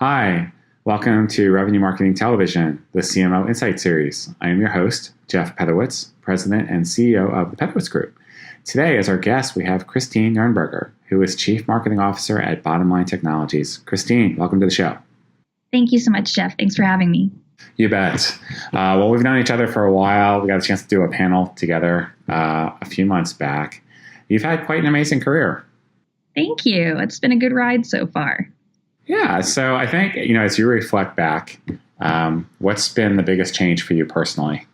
Hi, welcome to Revenue Marketing Television, the CMO Insight Series. I am your host, Jeff Pedowitz, President and CEO of the Pedowitz Group. Today, as our guest, we have Christine Nurnberger, who is Chief Marketing Officer at Bottomline Technologies. Christine, welcome to the show. Thank you so much, Jeff. Thanks for having me. You bet. Well, we've known each other for a while. We got a chance to do a panel together a few months back. You've had quite an amazing career. Thank you. It's been a good ride so far. Yeah. So I think, as you reflect back, what's been the biggest change for you personally?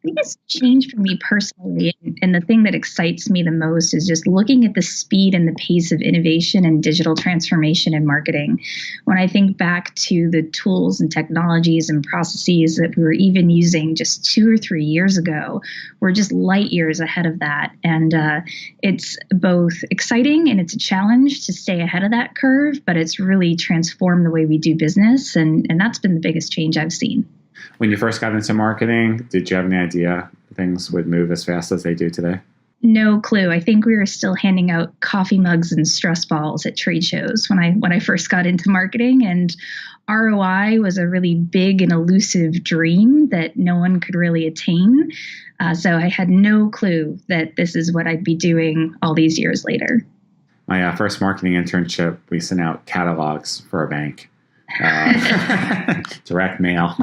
The biggest change for me personally, and the thing that excites me the most, is just looking at the speed and the pace of innovation and digital transformation in marketing. When I think back to the tools and technologies and processes that we were even using just 2 or 3 years ago, we're just light years ahead of that. And it's both exciting and it's a challenge to stay ahead of that curve, but it's really transformed the way we do business. And that's been the biggest change I've seen. When you first got into marketing, did you have any idea things would move as fast as they do today? No clue. I think we were still handing out coffee mugs and stress balls at trade shows when I first got into marketing, and ROI was a really big and elusive dream that no one could really attain. So I had no clue that this is what I'd be doing all these years later. My first marketing internship, we sent out catalogs for a bank. Direct mail.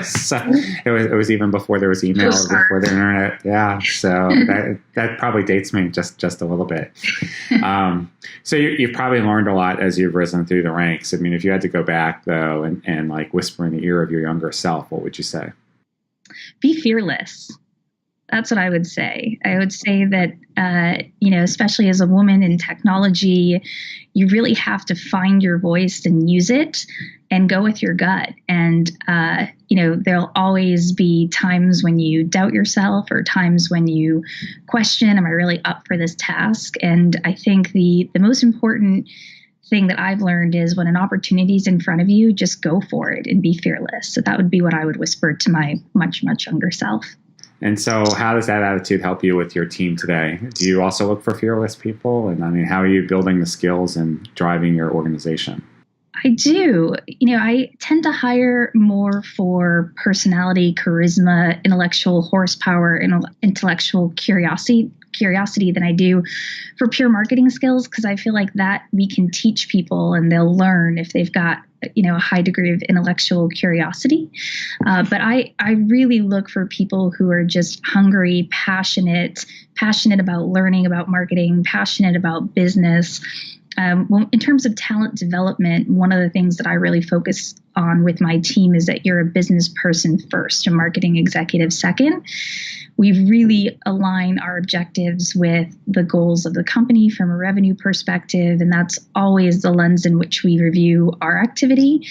So it was even before there was email, before the internet. Yeah, so that probably dates me just a little bit. So you've probably learned a lot as you've risen through the ranks. I mean, if you had to go back though and like whisper in the ear of your younger self, what would you say? Be fearless. That's what I would say. I would say that, especially as a woman in technology, you really have to find your voice and use it and go with your gut. And, there'll always be times when you doubt yourself or times when you question, am I really up for this task? And I think the most important thing that I've learned is when an opportunity is in front of you, just go for it and be fearless. So that would be what I would whisper to my much, much younger self. And so how does that attitude help you with your team today? Do you also look for fearless people? And I mean, how are you building the skills and driving your organization? I do. I tend to hire more for personality, charisma, intellectual horsepower, and intellectual curiosity than I do for pure marketing skills, because I feel like that we can teach people and they'll learn if they've got a high degree of intellectual curiosity. But I really look for people who are just hungry, passionate about learning about marketing, passionate about business. Well, in terms of talent development, one of the things that I really focus on with my team is that you're a business person first, a marketing executive second. We really align our objectives with the goals of the company from a revenue perspective, and that's always the lens in which we review our activity.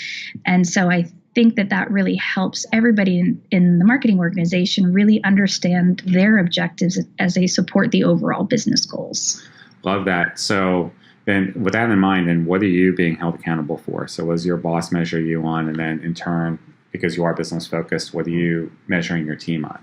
And so I think that really helps everybody in the marketing organization really understand their objectives as they support the overall business goals. Love that. So then with that in mind, then what are you being held accountable for? So what does your boss measure you on? And then in turn, because you are business focused, what are you measuring your team on?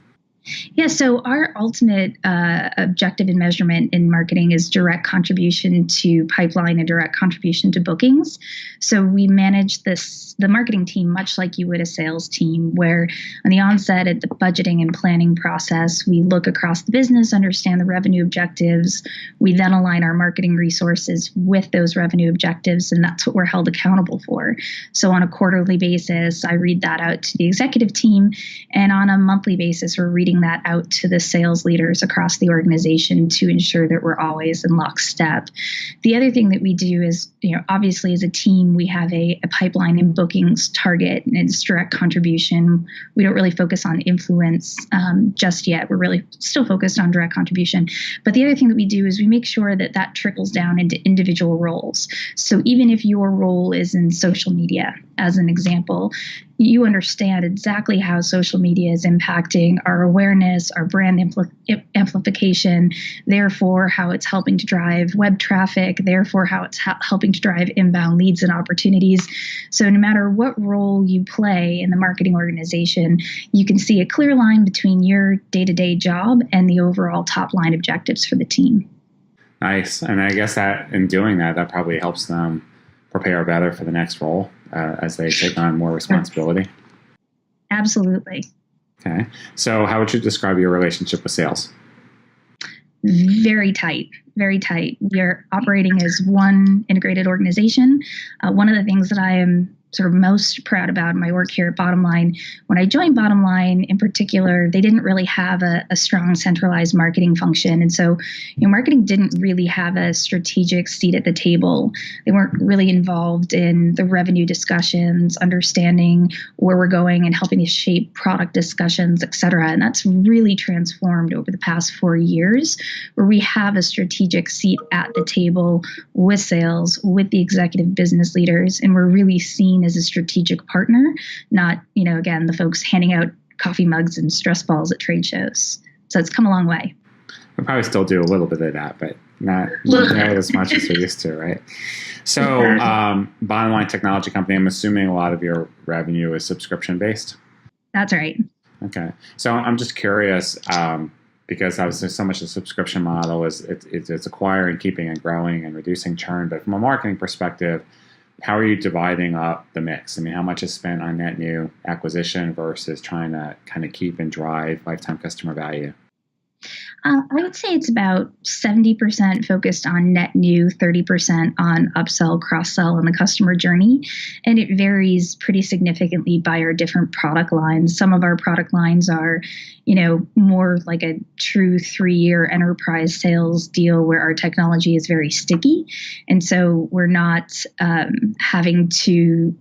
Yeah, so our ultimate objective and measurement in marketing is direct contribution to pipeline and direct contribution to bookings. So we manage the marketing team much like you would a sales team, where on the onset at the budgeting and planning process, we look across the business, understand the revenue objectives. We then align our marketing resources with those revenue objectives, and that's what we're held accountable for. So on a quarterly basis, I read that out to the executive team, and on a monthly basis, we're reading that out to the sales leaders across the organization to ensure that we're always in lockstep. The other thing that we do is, obviously as a team, we have a pipeline and bookings target, and it's direct contribution. We don't really focus on influence just yet. We're really still focused on direct contribution. But the other thing that we do is we make sure that trickles down into individual roles. So even if your role is in social media, as an example, you understand exactly how social media is impacting our awareness, our brand amplification, therefore how it's helping to drive web traffic, therefore how it's helping to drive inbound leads and opportunities. So no matter what role you play in the marketing organization, you can see a clear line between your day-to-day job and the overall top line objectives for the team. Nice. And I guess that in doing that, that probably helps them prepare better for the next role as they take on more responsibility? Absolutely. Okay. So how would you describe your relationship with sales? Very tight, very tight. We are operating as one integrated organization. One of the things that I am sort of most proud about in my work here at Bottomline, when I joined Bottomline in particular, they didn't really have a strong centralized marketing function. And so, marketing didn't really have a strategic seat at the table. They weren't really involved in the revenue discussions, understanding where we're going and helping to shape product discussions, et cetera. And that's really transformed over the past 4 years, where we have a strategic seat at the table with sales, with the executive business leaders, and we're really seen as a strategic partner, not, again, the folks handing out coffee mugs and stress balls at trade shows. So it's come a long way. We probably still do a little bit of that, but not as much as we used to, right? So Bottomline Technology Company, I'm assuming a lot of your revenue is subscription-based? That's right. Okay. So I'm just curious, because obviously so much of the subscription model is it's acquiring, keeping, and growing and reducing churn. But from a marketing perspective, how are you dividing up the mix? I mean, how much is spent on net new acquisition versus trying to kind of keep and drive lifetime customer value? I would say it's about 70% focused on net new, 30% on upsell, cross-sell, and the customer journey. And it varies pretty significantly by our different product lines. Some of our product lines are, more like a true 3-year enterprise sales deal where our technology is very sticky. And so we're not having to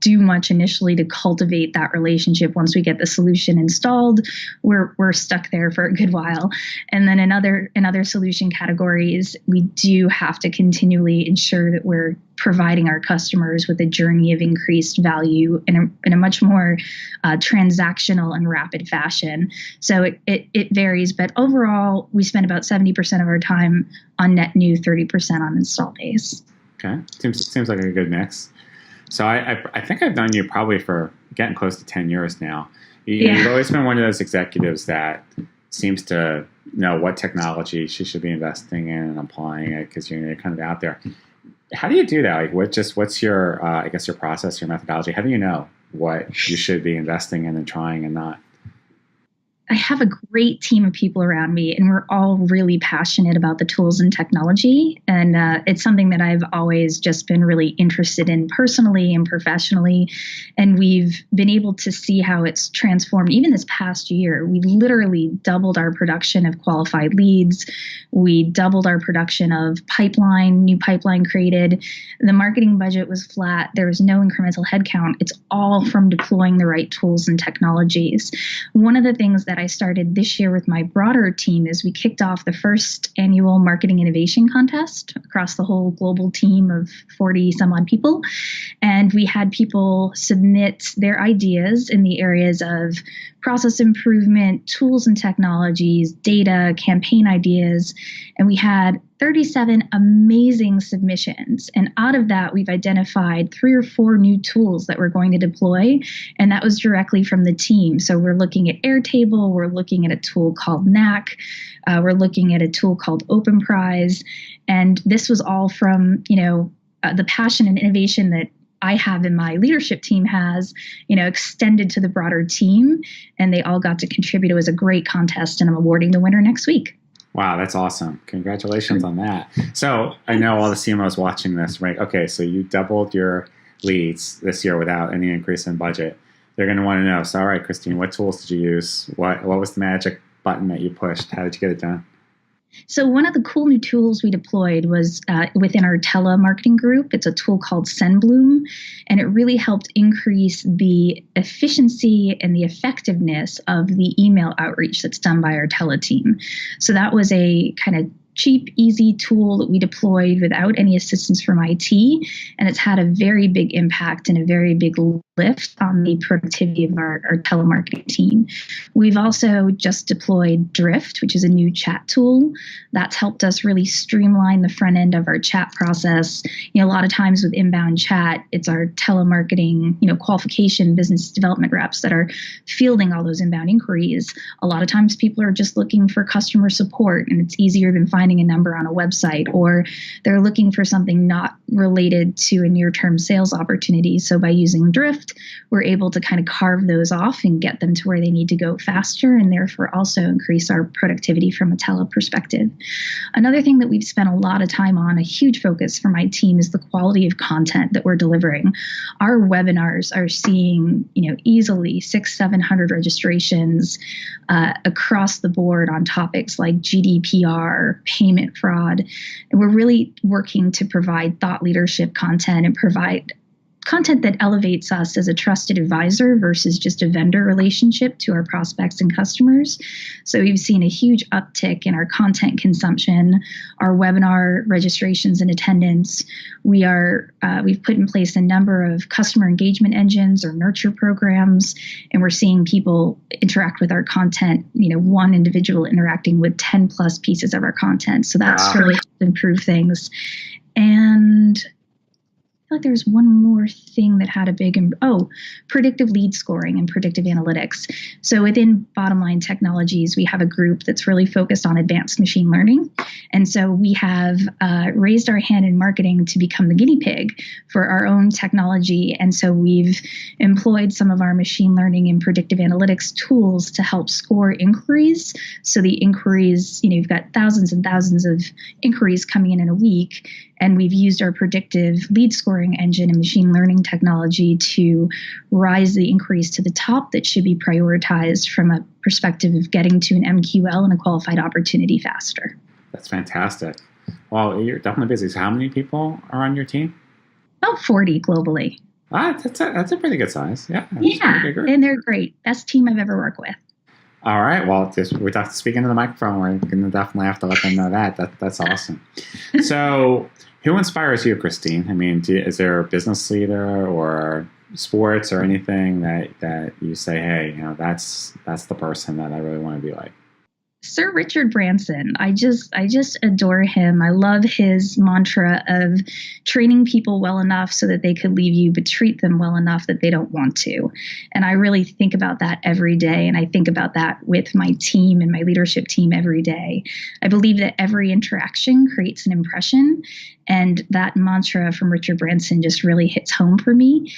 do much initially to cultivate that relationship. Once we get the solution installed, we're stuck there for a good while. And then in other solution categories, we do have to continually ensure that we're providing our customers with a journey of increased value in a much more transactional and rapid fashion. So it varies, but overall, we spend about 70% of our time on net new, 30% on install base. Okay, seems like a good mix. So I think I've known you probably for getting close to 10 years now. You've always been one of those executives that seems to know what technology she should be investing in and applying it because you're kind of out there. How do you do that? Like, what's your, your process, your methodology? How do you know what you should be investing in and trying and not? I have a great team of people around me, and we're all really passionate about the tools and technology. And it's something that I've always just been really interested in personally and professionally. And we've been able to see how it's transformed. Even this past year, we literally doubled our production of qualified leads. We doubled our production of new pipeline created. The marketing budget was flat. There was no incremental headcount. It's all from deploying the right tools and technologies. One of the things that I started this year with my broader team is we kicked off the first annual marketing innovation contest across the whole global team of 40 some odd people. And we had people submit their ideas in the areas of process improvement, tools and technologies, data, campaign ideas. And we had 37 amazing submissions. And out of that, we've identified 3 or 4 new tools that we're going to deploy. And that was directly from the team. So we're looking at Airtable. We're looking at a tool called NAC. We're looking at a tool called OpenPrize. And this was all from, the passion and innovation that I have and my leadership team has, extended to the broader team, and they all got to contribute. It was a great contest, and I'm awarding the winner next week. Wow, that's awesome. Congratulations on that. So I know all the CMOs watching this, right? Okay, so you doubled your leads this year without any increase in budget. They're going to want to know, so all right, Christine, what tools did you use? What was the magic button that you pushed? How did you get it done? So one of the cool new tools we deployed was within our telemarketing group. It's a tool called SendBloom, and it really helped increase the efficiency and the effectiveness of the email outreach that's done by our tele team. So that was a kind of cheap, easy tool that we deployed without any assistance from IT, and it's had a very big impact and a very big lift on the productivity of our telemarketing team. We've also just deployed Drift, which is a new chat tool. That's helped us really streamline the front end of our chat process. A lot of times with inbound chat, it's our telemarketing, qualification business development reps that are fielding all those inbound inquiries. A lot of times people are just looking for customer support, and it's easier than finding finding a number on a website, or they're looking for something not related to a near-term sales opportunity. So by using Drift, we're able to kind of carve those off and get them to where they need to go faster, and therefore also increase our productivity from a tele perspective. Another thing that we've spent a lot of time on, a huge focus for my team, is the quality of content that we're delivering. Our webinars are seeing, easily 600-700 registrations across the board on topics like GDPR, payment fraud. And we're really working to provide thought leadership content and provide content that elevates us as a trusted advisor versus just a vendor relationship to our prospects and customers. So we've seen a huge uptick in our content consumption, our webinar registrations and attendance. We've put in place a number of customer engagement engines or nurture programs, and we're seeing people interact with our content, one individual interacting with 10 plus pieces of our content. So that's really improved things. And like there was one more thing that had a big, predictive lead scoring and predictive analytics. So within Bottomline Technologies, we have a group that's really focused on advanced machine learning. And so we have raised our hand in marketing to become the guinea pig for our own technology. And so we've employed some of our machine learning and predictive analytics tools to help score inquiries. So the inquiries, you've got thousands and thousands of inquiries coming in a week. And we've used our predictive lead scoring engine and machine learning technology to rise the inquiries to the top that should be prioritized from a perspective of getting to an MQL and a qualified opportunity faster. That's fantastic. Well, you're definitely busy. So how many people are on your team? About 40 globally. That's a pretty good size. Yeah. And they're great. Best team I've ever worked with. All right. Well, we're speaking to the microphone. We're going to definitely have to let them know that. That's awesome. So who inspires you, Christine? I mean, is there a business leader or sports or anything that you say, hey, that's the person that I really want to be like? Sir Richard Branson. I just adore him. I love his mantra of training people well enough so that they could leave you, but treat them well enough that they don't want to. And I really think about that every day. And I think about that with my team and my leadership team every day. I believe that every interaction creates an impression. And that mantra from Richard Branson just really hits home for me.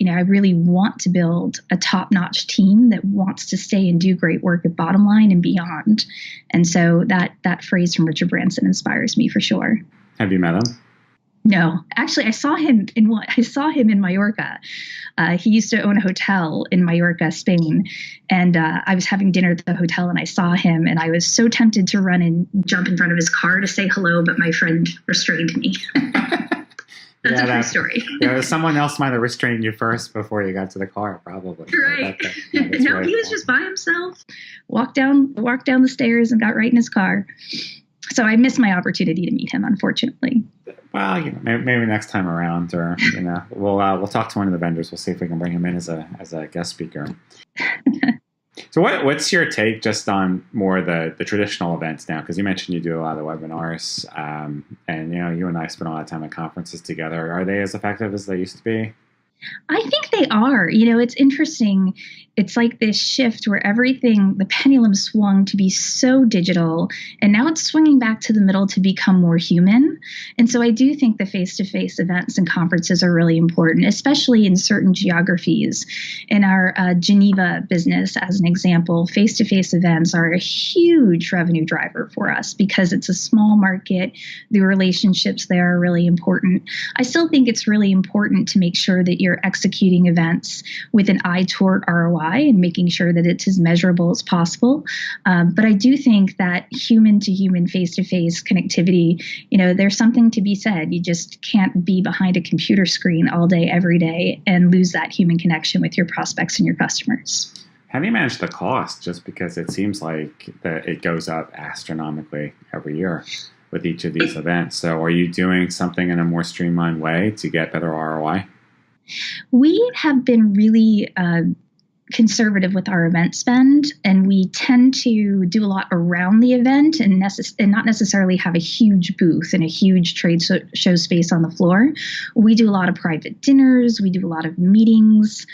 I really want to build a top-notch team that wants to stay and do great work at Bottomline and beyond. And so that phrase from Richard Branson inspires me for sure. Have you met him? No, actually, I saw him in Mallorca. He used to own a hotel in Mallorca, Spain, and I was having dinner at the hotel, and I saw him, and I was so tempted to run and jump in front of his car to say hello, but my friend restrained me. That's a true story. Someone else might have restrained you first before you got to the car, probably. Right. No, he was just by himself. Walked down the stairs and got right in his car. So I missed my opportunity to meet him, unfortunately. Well, maybe next time around, or we'll talk to one of the vendors. We'll see if we can bring him in as a guest speaker. So what's your take just on more the traditional events now? Because you mentioned you do a lot of webinars, and you and I spend a lot of time at conferences together. Are they as effective as they used to be? I think they are. It's interesting. It's like this shift where the pendulum swung to be so digital, and now it's swinging back to the middle to become more human. And so I do think the face-to-face events and conferences are really important, especially in certain geographies. In our Geneva business, as an example, face-to-face events are a huge revenue driver for us because it's a small market. The relationships there are really important. I still think it's really important to make sure that you're executing events with an eye toward ROI and making sure that it's as measurable as possible. But I do think that human to human, face to face connectivity, there's something to be said. You just can't be behind a computer screen all day, every day, and lose that human connection with your prospects and your customers. How do you manage the cost? Just because it seems like that it goes up astronomically every year with each of these events. So are you doing something in a more streamlined way to get better ROI? We have been really conservative with our event spend, and we tend to do a lot around the event and not necessarily have a huge booth and a huge trade show space on the floor. We do a lot of private dinners. We do a lot of meetings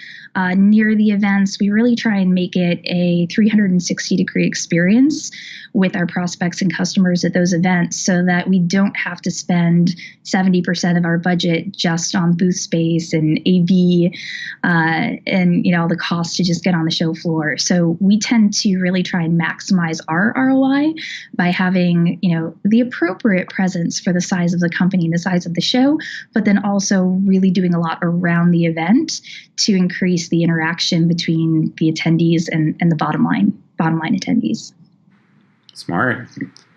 near the events. We really try and make it a 360-degree experience with our prospects and customers at those events, so that we don't have to spend 70% of our budget just on booth space and AV and all the costs to just get on the show floor. So we tend to really try and maximize our ROI by having the appropriate presence for the size of the company and the size of the show, but then also really doing a lot around the event to increase the interaction between the attendees and the bottom line attendees. Smart.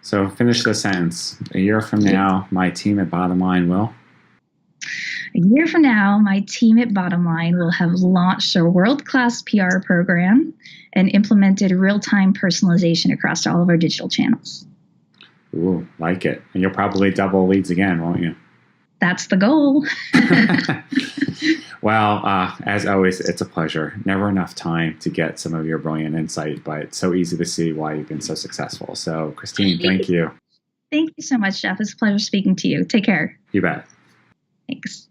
So finish the sentence. A year from now, my team at Bottomline will? A year from now, my team at Bottomline will have launched a world-class PR program and implemented real-time personalization across all of our digital channels. Ooh, like it. And you'll probably double leads again, won't you? That's the goal. Well, as always, it's a pleasure. Never enough time to get some of your brilliant insight, but it's so easy to see why you've been so successful. So, Christine, thank you. Thank you so much, Jeff. It's a pleasure speaking to you. Take care. You bet. Thanks.